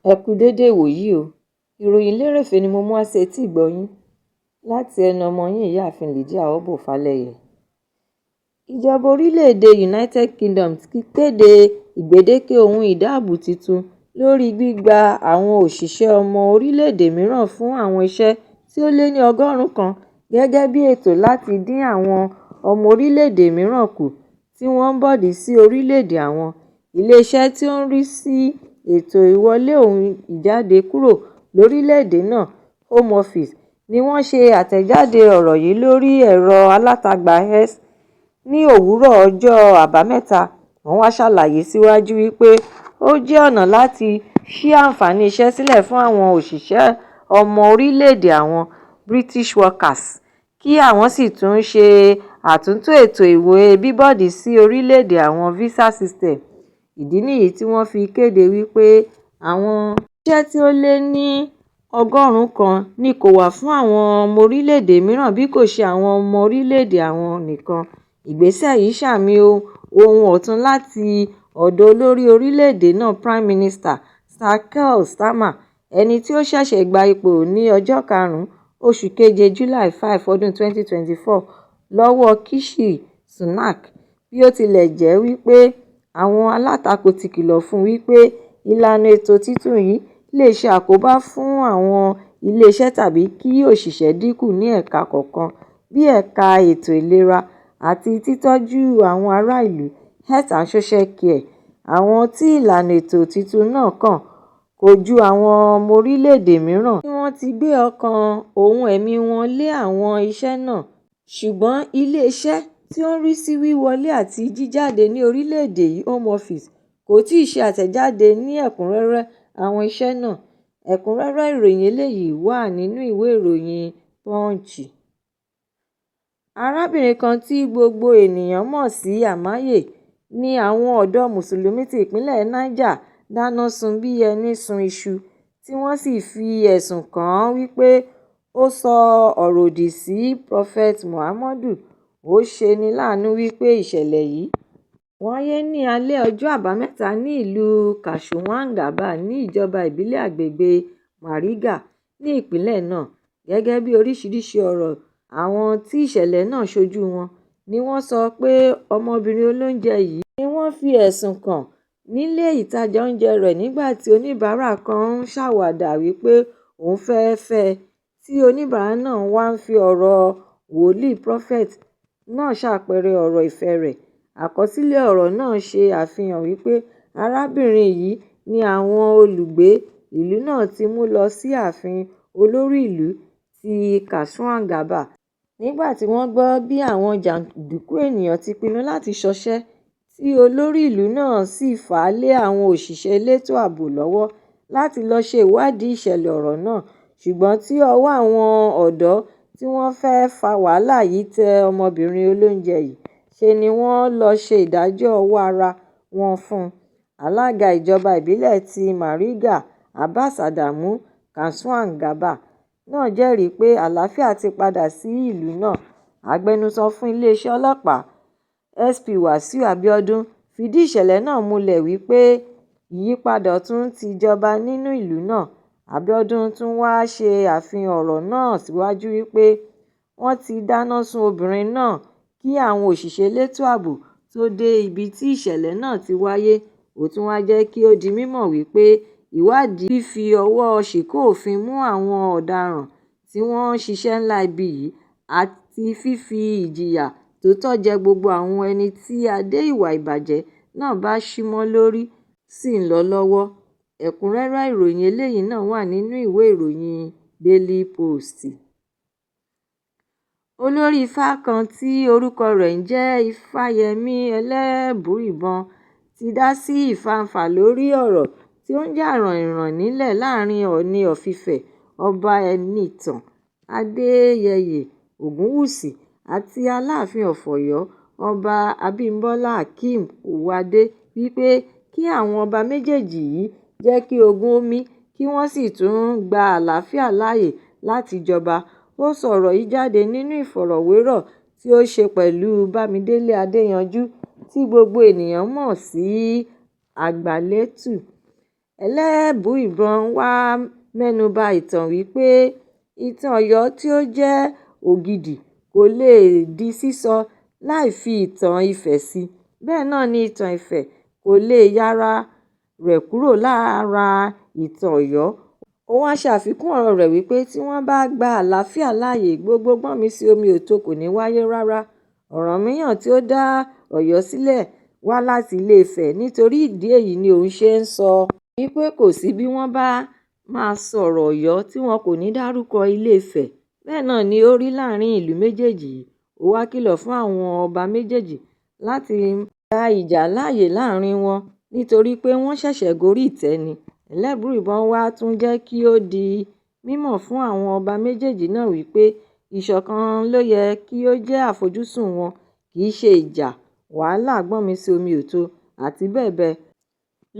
Ẹ kú dédé ìwòyí o. Ìròyìn lérèfé ni mo mú wá sí etí ìgbọ́-yín láti ẹnu ọmọ yín ìyáàfin Lydia Ọbọ́falẹ́yẹ. Ìjọba orílẹ̀-èdè United Kingdom ti kéde ìgbèdéke ohun ìdáàbò tuntun lórí gbígba àwọn òṣìṣẹ́ ọmọ orílẹ̀-èdè mìíràn fún àwọn iṣẹ́ tí ó lé ní 100 kan gẹ́gẹ́ bí ètò láti dín àwọn ọmọ orílẹ̀-èdè mìíràn kù tí wọ́n ń bọ̀dì sí orílẹ̀-èdè àwọn. Ilé-iṣẹ́ tí ó ń rí sí ètò ìwọlé ohun ìjáde kúrò lórílẹ̀-èdè náà, Home Office, ni wọ́n ṣe àtẹ̀jáde ọ̀rọ̀ yìí lórí ẹ̀rọ alátagbà X ní òwúrọ̀ ọjọ́ Àbámẹ́ta. Wọ́n wá ṣàlàyé síwájú wípé ó jẹ́ ọ̀nà láti ṣí àǹfààní iṣẹ́ sílẹ̀ fún àwọn òṣìṣẹ́ ọmọ orílẹ̀-èdè àwọn British workers, kí àwọn sì tún ṣe àtúntò ètò ìwé bíbọ̀dì sí orílẹ̀-èdè àwọn visa system. Ìdí nìyí tí wọ́n fi kéde wípé àwọn iṣẹ́ tí ó lé ní 100 kan ni kò wà fún àwọn ọmọ orílẹ̀-èdè mìíràn bí kò ṣe àwọn ọmọ orílẹ̀-èdè àwọn nìkan. Ìgbésẹ̀ yìí sààmì ohun ọ̀tun láti ọ̀dọ̀ olórí orílẹ̀-èdè náà, Prime Minister Sir Keir Starmer, ẹni tí ó ṣẹ̀ṣẹ̀ gba ipò ní ọjọ́ 5 oṣù keje July 5 ọdún 2024 lọ́wọ́ Rishi Sunak. Bí ó tilẹ̀ jẹ́ wípé àwọn alátakò ti kìlọ̀ fún wípé ìlànà ètò tuntun yìí lè ṣe àkóbá fún àwọn ilé-iṣẹ́ tàbí kí òṣìṣẹ́ dínkù ní ẹ̀ka kọ̀ọ̀kan bíi ẹ̀ka ètò ìlera àti títọ́jú àwọn ará ìlú Health and Social Care. Àwọn tí ìlànà ètò tuntun náà kàn kò ju àwọn ọmọ orílẹ̀-èdè mìíràn tí wọ́n ti gbé ọkàn ohun ẹ̀mí wọn lé àwọn iṣẹ́ náà. Ṣùgbọ́n ilé-iṣẹ́ tí ó ń rí sí wíwọlé àti jíjáde ní orílẹ̀-èdè yìí, Home Office, kò tíì ṣe àtẹ̀jáde ní ẹ̀kúnrẹ́rẹ́ àwọn iṣẹ́ náà. Ẹ̀kúnrẹ́rẹ́ ìròyìn eléyìí wà nínú ìwé ìròyìn Punch. Arábìnrin kan tí gbogbo ènìyàn mọ̀ sí Àmáyé ní àwọn ọ̀dọ́ Mùsùlùmí ti ìpínlẹ̀ Niger dáná sun bí ẹni sun iṣu, tí wọ́n sì fi ẹ̀sùn kàn án wípé ó sọ ọ̀rọ̀ òdì sí Prophet Muhammadu. Ó ṣeni láàánú wípé ìṣẹ̀lẹ̀ yìí wáyé ní alẹ́ ọjọ́ Àbámẹ́ta ní ìlú Kashuwangaba ní ìjọba ìbílẹ̀ agbègbè Mariga ní ìpínlẹ̀ náà. Gẹ́gẹ́ bí oríṣiríṣi ọ̀rọ̀ àwọn tí ìṣẹ̀lẹ̀ náà ṣojú wọn ni wọ́n sọ pé ọmọbìnrin olóúnjẹ yìí ni wọ́n fi ẹ̀sùn kàn nílé ìtajà oúnjẹ rẹ̀ nígbà tí oníbàárà kan ń ṣàwàdà wípé òun fẹ́ẹ́ fẹ́ ẹ, tí oníbàárà náà wá ń fi ọ̀rọ̀ wòlíì prophet náà ṣàpẹẹrẹ ọ̀rọ̀ ìfẹ́ rẹ̀. Àkọsílẹ̀ ọ̀rọ̀ náà ṣe àfihàn wípé arábìnrin yìí ni àwọn olùgbé ìlú náà ti mú lọ sí ààfin olórí ìlú ti Kashuwangaba nígbà tí wọ́n gbọ́ bí àwọn jàǹdùkú ènìyàn ti pinnu láti ṣọṣẹ́, tí olórí ìlú náà sì fà á lé àwọn òṣìṣẹ́ elétò ààbò lọ́wọ́ láti lọ́ọ́ ṣe ìwádìí ìṣẹ̀lẹ̀ ọ̀rọ̀ náà. Ṣùgbọ́n tí ọwọ́ àwọn ọ̀dọ́ tí wọ́n fẹ́ẹ́ fa wàhálà yìí tẹ ọmọbìnrin olóúnjẹ yìí, ṣe ni wọ́n lọ́ọ́ ṣe ìdájọ́ ọwọ́ ara wọn fún un. Alága ìjọba ìbílẹ̀ ti Mariga, Abbas Adamu Kashuwangaba, náà jẹ́rìí pé àlàáfíà ti padà sí ìlú náà. Agbẹnusọ fún iléeṣẹ́ ọlọ́pàá, SP Wasiu Abiodun, fìdí ìṣẹ̀lẹ̀ náà múlẹ̀ wípé ìyípadà ọ̀tun ti jọba nínú ìlú náà. Abiodun tún wá ṣe àfihàn ọ̀rọ̀ náà síwájú wípé wọ́n ti dáná sun obìnrin náà kí àwọn òṣìṣẹ́ elétò ààbò tó dé ibi tí ìṣẹ̀lẹ̀ náà ti wáyé. Ó tún wá jẹ́ kí ó di mímọ̀ wípé ìwádìí fífi ọwọ́ ṣìkún òfin mú àwọn ọ̀daràn tí wọ́n ń ṣiṣẹ́ ńlá ibi yìí àti fífi ìjìyà tó tọ́ jẹ gbogbo àwọn ẹni tí adé ìwà ìbàjẹ́ náà bá ṣí mọ́ lórí sì ń lọ lọ́wọ́. Ẹ̀kúnrẹ́rẹ́ ìròyìn eléyìí náà wà nínú ìwé ìròyìn Daily Post. Olórí Ifá kan tí orúkọ rẹ̀ ń jẹ́ Ifáyẹmí Ẹlẹ́bùíbọn ti dá sí ìfàǹfà lórí ọ̀rọ̀ tí ó ń jà ràìnràìn nílẹ̀ láàrin Ọọ̀ni of Ifẹ̀, Ọba Ẹnìtàn Adéyẹyè Ògúnwùsì àti Aláàfin of Ọ̀yọ́, Ọba Abímbọ́lá Akeem Owoade, wípé kí àwọn ọba méjèèjì yìí jẹ́ kí ogun ó mì kí wọ́n sì tún gba àlàáfíà láàyè láti jọba. Ó sọ ọ̀rọ̀ yìí jáde nínú ìfọ̀rọ̀wérọ̀ tí ó ṣe pẹ̀lú Bámidélé Adéyanjú tí gbogbo ènìyàn mọ̀ sí Àgbàlétù. Ẹlẹ́bùíbọn wá mẹ́nuba ìtàn wípé ìtàn Ọ̀yọ́ tí ó jẹ́ ògidì kò lè di sísọ láì fi ìtàn Ifẹ̀ sí. Bẹ́ẹ̀ náà ni ìtàn Ifẹ̀ kò lè yára rẹ̀ kúrò lára ìtàn Ọ̀yọ́. Ó wá ṣàfikún ọ̀rọ̀ rẹ̀ wípé tí wọ́n bá gba àlàáfíà láàyè, gbogbo gbọ́nmi-sí-omi-ò-tó kò ní wáyé rárá. Ọ̀rànmíyàn tí ó dá Ọ̀yọ́ sílẹ̀ wá láti Ilé-Ifẹ̀, nítorí ìdí èyí ni òun ṣe ń sọ wípé kò sí bí wọ́n bá máa sọ̀rọ̀ Ọ̀yọ́ tí wọn kò ní dárúkọ Ilé-Ifẹ̀. Bẹ́ẹ̀ náà ni ó rí láàrin ìlú méjèèjì yìí. Ó wá kìlọ̀ fún àwọn ọba méjèèjì láti gba ìjà láàyè láàrin wọn nítorí pé wọ́n ṣẹ̀ṣẹ̀ gorí ìtẹ́ ni. Ẹlẹ́bùíbọn wá tún jẹ́ kí ó di mímọ̀ fún àwọn ọba méjèèjì náà wípé ìṣọ̀kan ló yẹ kí ó jẹ́ àfojúsùn wọn, kì í ṣe ìjà, wàhálà, gbọ́nmi-sí-omi-ò-tó àti bẹ́ẹ̀ bẹ́ẹ̀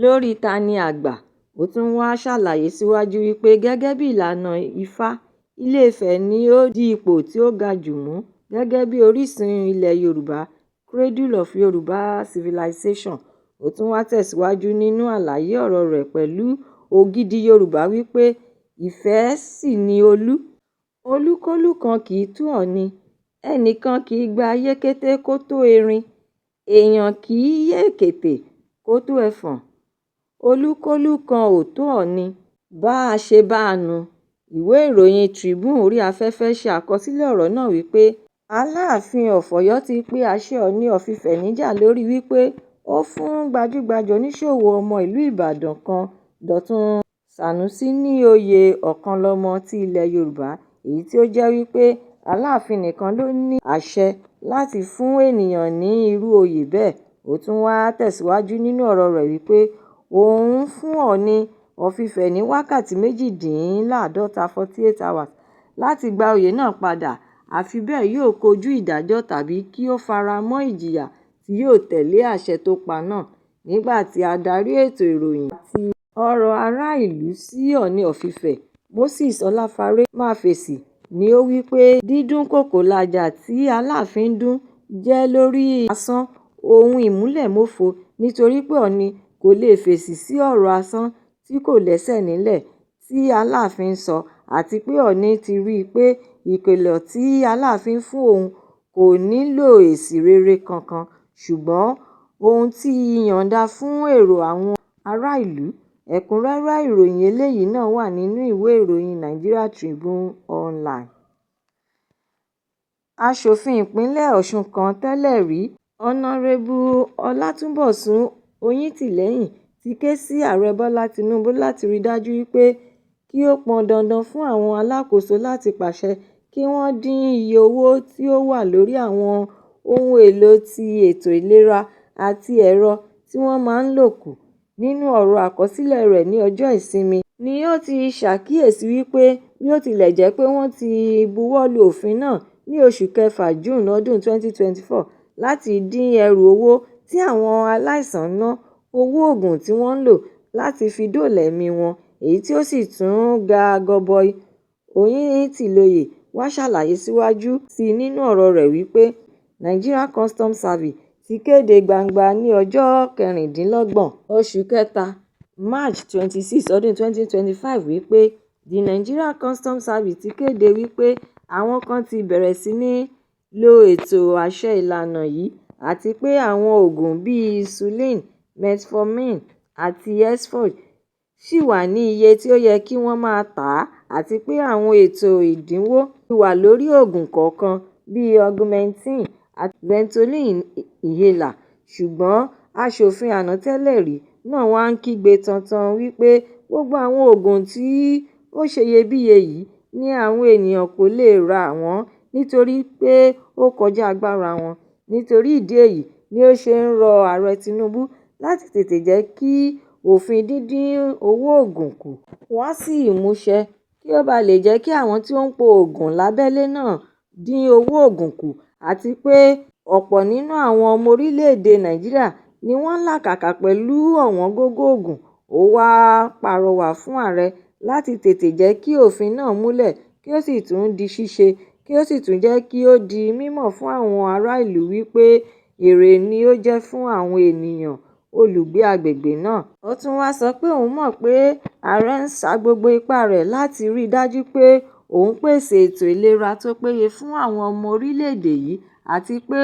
lórí ta ni àgbà. Ó tún wá ṣàlàyé síwájú wípé gẹ́gẹ́ bí ìlànà Ifá, Ilé-Ifẹ̀ ni ó di ipò tí ó ga jù mú gẹ́gẹ́ bí orísun ilẹ̀ Yorùbá, cradle of Yorùbá civilization. Ó tún wá tẹ̀síwájú nínú àlàyé ọ̀rọ̀ rẹ̀ pẹ̀lú ògidì Yorùbá wípé Ifẹ̀ sì ni olú. Olúkúlú kan kì í tú Ọ̀ọ̀ni, ẹnìkan kì í gba yékété kó tó erin, èèyàn kì í yé èkété kó tó ẹfọ̀n. Olúkúlú kan ò tó Ọ̀ọ̀ni, bá a ṣe bá a nù. Ìwé ìròyìn Tribune orí afẹ́fẹ́ ṣe àkọsílẹ̀ ọ̀rọ̀ náà wípé Aláàfin of Ọ̀yọ́ ti pe àṣẹ Ọọ̀ni of Ifẹ̀ níjà lórí wípé ó fún gbajúgbajà oníṣòwò ọmọ ìlú Ìbàdàn kan, Dọ̀tun Sànúsì, ní oyè Ọ̀kànlọ́mọ ti ilẹ̀ Yorùbá, èyí tí ó jẹ́ wípé Aláàfin nìkan ló ní àṣẹ láti fún ènìyàn ní irú oyè bẹ́ẹ̀. Ó tún wá tẹ̀síwájú nínú ọ̀rọ̀ rẹ̀ wípé òun fún Ọọ̀ni of Ifẹ̀ ní wákàtí 48 hours láti gba oyè náà padà, àfi bẹ́ẹ̀ yóò kojú ìdájọ́ tàbí kí ó fara mọ́ ìjìyà tí yóò tẹ̀lé àṣẹ tó pa náà. Nígbà tí adarí ètò ìròyìn àti ọ̀rọ̀ ará ìlú sí Ọọ̀ni of Ifẹ̀, Moses Ọláfárẹ́, máa fèsì, ni ó wí pé dídúnkòokò lájà tí Aláàfin dún jẹ́ lórí asán, ohun ìmúlẹ̀mófo, nítorí pé Ọọ̀ni kò lè fèsì sí ọ̀rọ̀ asán tí kò lẹ́sẹ̀ nílẹ̀ tí Aláàfin sọ, àti pé Ọọ̀ni ti rí i pé ìkìlọ̀ tí Aláàfin fún òun kò nílò èsì rere kankan, ṣùgbọ́n òun ti yọ̀ǹda fún èrò àwọn ará ìlú. Ẹ̀kúnrẹ́rẹ́ ìròyìn eléyìí náà wà nínú ìwé ìròyìn Nigeria Tribune Online. Aṣòfin ìpínlẹ̀ Ọ̀ṣun kan tẹ́lẹ̀ rí, Ọ̀nàrẹ́bù Ọlátúnbọ̀sún Oyètìlẹ́yìn, ti ké sí Ààrẹ Bọ́lá Tinubu láti rí dájú wípé kí ó pọn dandan fún àwọn alákòóso láti pàṣẹ kí wọ́n dín iye owó tí ó wà lórí àwọn ohun èlò ti ètò ìlera àti ẹ̀rọ tí wọ́n máa ń lò kù. Nínú ọ̀rọ̀ àkọsílẹ̀ rẹ̀ ní ọjọ́ Ìsinmi ni ó ti ṣàkíyèsí wípé bí ó tilẹ̀ jẹ́ pé wọ́n ti buwọ́lu òfin náà ní oṣù kẹfà June ọdún 2024 láti dín ẹrù owó tí àwọn aláìsàn ná, owó oògùn tí wọ́n ń lò láti fi dóòlà ẹ̀mí wọn, èyí tí ó sì tún ga gọbọi. Oyètìlóye wá ṣàlàyé síwájú sí i nínú ọ̀rọ̀ rẹ̀ wípé Nigeria Customs Service ti kéde gbangba ní ọjọ́ 26 oṣù kẹta March 26 ọdún 2025 wípé the Nigeria Customs Service ti kéde wípé àwọn kan ti bẹ̀rẹ̀ sí ní lo ètò àṣẹ ìlànà yìí, àti pé àwọn oògùn bíi insulin, metformin àti exforge ṣì wà ní iye tí ó yẹ kí wọ́n máa tà á, àti pé àwọn ètò ìdínwó ti wà lórí oògùn kọ̀ọ̀kan bíi Augmentin àti Ventolin inhaler. Ṣùgbọ́n aṣòfin àná tẹ́lẹ̀ rí náà wá ń kígbe tantan wípé gbogbo àwọn oògùn tí ó ṣeyebíye yìí ni àwọn ènìyàn kò lè rà wọ́n nítorí pé ó kọjá agbára wọn. Nítorí ìdí èyí ni ó ṣe ń rọ Ààrẹ Tinubu láti tètè jẹ́ kí òfin dídín owó oògùn kù wá sí ìmúṣẹ, kí ó bá lè jẹ́ kí àwọn tí ó ń po oògùn lábẹ́lé náà dín owó oògùn kù, àti pé ọ̀pọ̀ nínú àwọn ọmọ orílẹ̀-èdè Nàìjíríà ni wọ́n ń làkàkà pẹ̀lú ọ̀wọ́ngógó oògùn. Ó wá pàrọwà fún ààrẹ láti tètè jẹ́ kí òfin náà múlẹ̀, kí ó sì tún di ṣíṣe, kí ó sì tún jẹ́ kí ó di mímọ̀ fún àwọn ará ìlú wípé èrè ni ó jẹ́ fún àwọn ènìyàn. olùgbé agbègbè náà. Ó tún wáá sọ pé òun mọ̀ pé ààrẹ ń sa gbogbo ipá rẹ̀ láti rí i dájú pé òun pèsè ètò ìlera tó péye fún àwọn ọmọ orílẹ̀-èdè yìí àti pé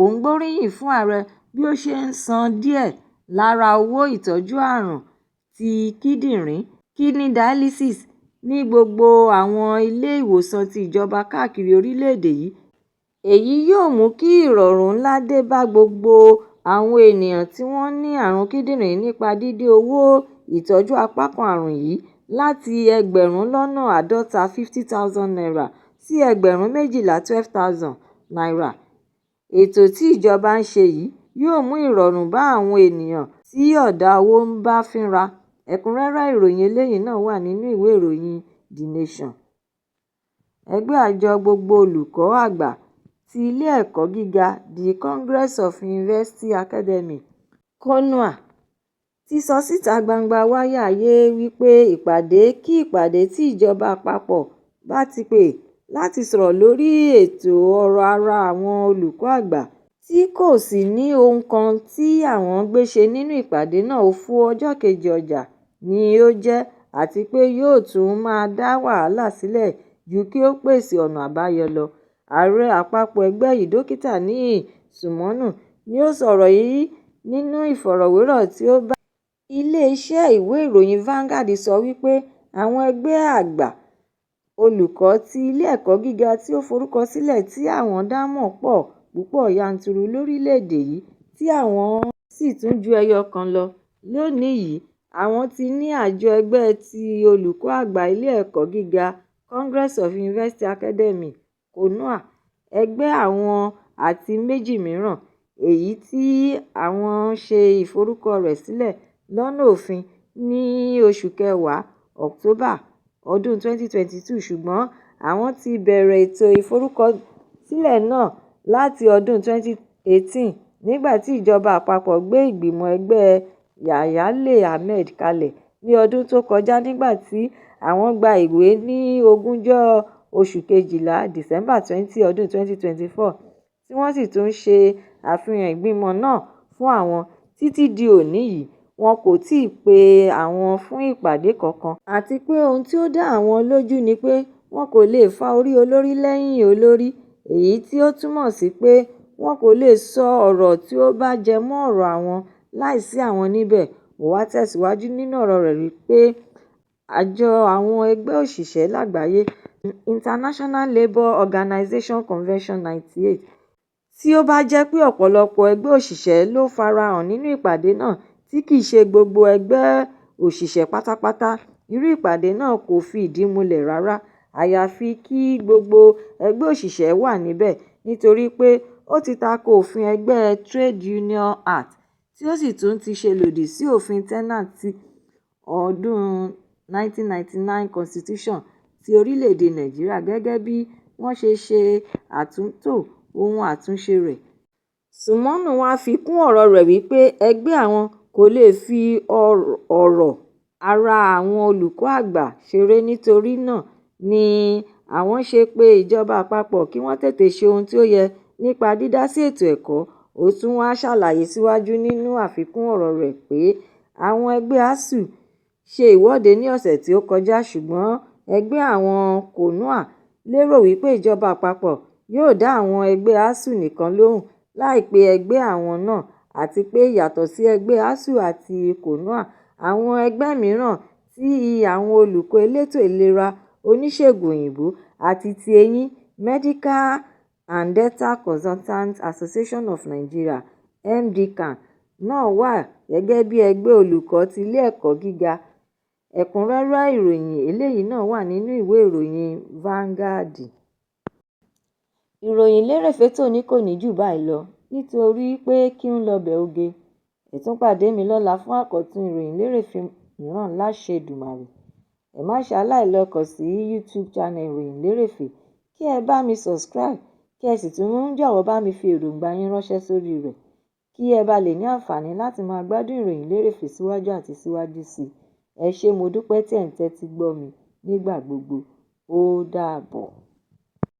òun gbóríyìn fún ààrẹ bí ó ṣe ń san díẹ̀ lára owó ìtọ́jú àrùn ti kíndìnrín (kidney dialysis) ní gbogbo àwọn ilé ìwòsàn ti ìjọba káàkiri orílẹ̀-èdè yìí. Èyí yóò mú kí ìrọ̀rùn ńlá dé bá gbogbo àwọn ènìyàn tí wọ́n ní àrùn kíndìnrín nípa dídín owó ìtọ́jú apákan àrùn yìí láti Ẹgbẹ̀rún-lọ́nà-àádọ́ta (50,000 naira) sí Ẹgbẹ̀rún-méjìlá (12,000 naira). Ètò tí ìjọba ń ṣe yìí yóò mú ìrọ̀rùn bá àwọn ènìyàn tí ọ̀dá owó ń bá fínra. Ẹ̀kúnrẹ́rẹ́ ìròyìn eléyìí náà wà nínú ìwé ìròyìn The Nation. Ẹgbẹ́ àjọ gbogbo olùkọ́ àgbà ti ilé ẹ̀kọ́ gíga The Congress of University Academy (CONUA) ti sọ síta gbangba wálíà wípé ìpàdé tí ìjọba àpapọ̀ bá ti pè láti sọ̀rọ̀ lórí ètò ọrọ̀ ara àwọn olùkọ́ àgbà tí kò sì ní ohun kan tí àwọn gbé ṣe nínú ìpàdé náà òfo ọjọ́ kejì ọjà ni ó jẹ́ àti pé yóò tún máa dá wàhálà sílẹ̀ ju kí ó pèsè ọ̀nà àbáyọ lọ. Ààrẹ àpapọ̀ ẹgbẹ́ yìí Dókítà Níyì Sùmọ́nù ni ó sọ̀rọ̀ yìí nínú ìfọ̀rọ̀wérọ̀ tí ó bá ilé-iṣẹ́ ìwé ìròyìn Vanguard sọ wípé àwọn ẹgbẹ́ àgbà olùkọ́ ti ilé ẹ̀kọ́ gíga tí ó forúkọsílẹ̀ tí àwọn dá mọ̀ pọ̀ púpọ̀ yanturu lórílẹ̀-èdè yìí tí àwọn sì tún ju ẹyọ kan lọ. Lónìí yìí, àwọn ti ní àjọ ẹgbẹ́ ti olùkọ́ àgbà ilé ẹ̀kọ́ gíga Congress of University Academy (CONUA), ẹgbẹ́ àwọn àti méjì mìíràn, èyí tí àwọn ṣe ìforúkọ rẹ̀ sílẹ̀ lọ́nà òfin ní oṣù kẹwàá October ọdún 2022 ṣùgbọ́n àwọn ti bẹ̀rẹ̀ ètò ìforúkọsílẹ̀ náà láti ọdún 2018 nígbà tí ìjọba àpapọ̀ gbé ìgbìmọ̀ ẹgbẹ́ Yahya Ahmed kalẹ̀ ní ọdún tó kọjá nígbà tí àwọn gba ìwé ní 20 oṣù kejìlá December 20 ọdún 2024 tí wọ́n sì tún ṣe àfihàn ìgbìmọ̀ náà fún àwọn. Títí di òní yìí, wọn kò tíì pe àwọn fún ìpàdé kankan àti pé ohun tí ó dá àwọn lójú ni pé wọn kò lè fa orí olórí lẹ́yìn olórí, èyí tí ó túmọ̀ sí pé wọn kò lè sọ ọ̀rọ̀ tí ó bá jẹ mọ́ ọ̀rọ̀ àwọn láìsí àwọn níbẹ̀. Ó wá tẹ̀síwájú nínú ọ̀rọ̀ rẹ̀ wípé àjọ àwọn ẹgbẹ́ òṣìṣẹ́ lágbàáyé International Labour Organization Convention 98 tí ó bá jẹ́ pé ọ̀pọ̀lọpọ̀ ẹgbẹ́ òṣìṣẹ́ ló farahàn nínú ìpàdé náà tí kìí ṣe gbogbo ẹgbẹ́ òṣìṣẹ́ pátápátá, irú ìpàdé náà kò fi ìdí múlẹ̀ rárá àyàfi kí gbogbo ẹgbẹ́ òṣìṣẹ́ wà níbẹ̀ nítorí pé ó ti tako òfin ẹgbẹ́ Trade Union Act tí ó sì tún ti ṣe lòdì sí òfin Tenant ti ọdún 1999 Constitution ti orílẹ̀-èdè Nàìjíríà gẹ́gẹ́ bí wọ́n ṣe ṣe àtúntò ohun àtúnṣe rẹ̀. Sùmọ́nù wá fi kún ọ̀rọ̀ rẹ̀ wípé ẹgbẹ́ àwọn kò lè fi ọ̀rọ̀ ara àwọn olùkọ́ àgbà ṣeré nítorí náà ni àwọn ṣe pé ìjọba àpapọ̀ kí wọ́n tètè ṣe ohun tí ó yẹ nípa dídásí ètò ẹ̀kọ́. Ó tún wá ṣàlàyé síwájú nínú àfikún ọ̀rọ̀ rẹ̀ pé àwọn ẹgbẹ́ ASUU ṣe ìwọ́de ní ọ̀sẹ̀ tí ó kọjá ṣùgbọ́n ẹgbẹ́ àwọn CONUA lérò wípé ìjọba àpapọ̀ yóò dá àwọn ẹgbẹ́ ASUU nìkan lóhùn láì pe ẹgbẹ́ àwọn náà àti pé yàtọ̀ sí ẹgbẹ́ ASUU àti CONUA, àwọn ẹgbẹ́ mìíràn tí àwọn olùkọ́ elétò ìlera, oníṣègùn òyìnbó àti ti eyín Medical and Dental Consultants Association of Nigeria (MDCAN) náà wà gẹ́gẹ́ bí ẹgbẹ́ olùkọ́ ti ilé ẹ̀kọ́ gíga. Ẹ̀kúnrẹ́rẹ́ ìròyìn eléyìí náà wà nínú ìwé ìròyìn Vanguard. Ìròyìn lérèfé tòní kò ní jù báyìí lọ nítorí pé kí n lọ bẹ̀ oge. Ẹ tún pàdé mi lọ́la fún àkọ́tún ìròyìn lérèfé mìíràn láṣẹ Èdùmàrè. Ẹ má ṣe aláìlọ kàn sí YouTube channel ìròyìn lérèfé kí ẹ bá mi subscribe kí ẹ sì tún jọ̀wọ́ bá mi fi èròǹgbà yín ránṣẹ́ sórí rẹ̀ kí ẹ bá lè ní àǹfààní láti máa gbádùn ìròyìn lérèfé síwájú àti síwájú sí i. Ẹ ṣé mo dúpẹ́ tí ẹ̀ ń tẹ́tí gbọ́ mi nígbà gbogbo. Ó dàbọ̀.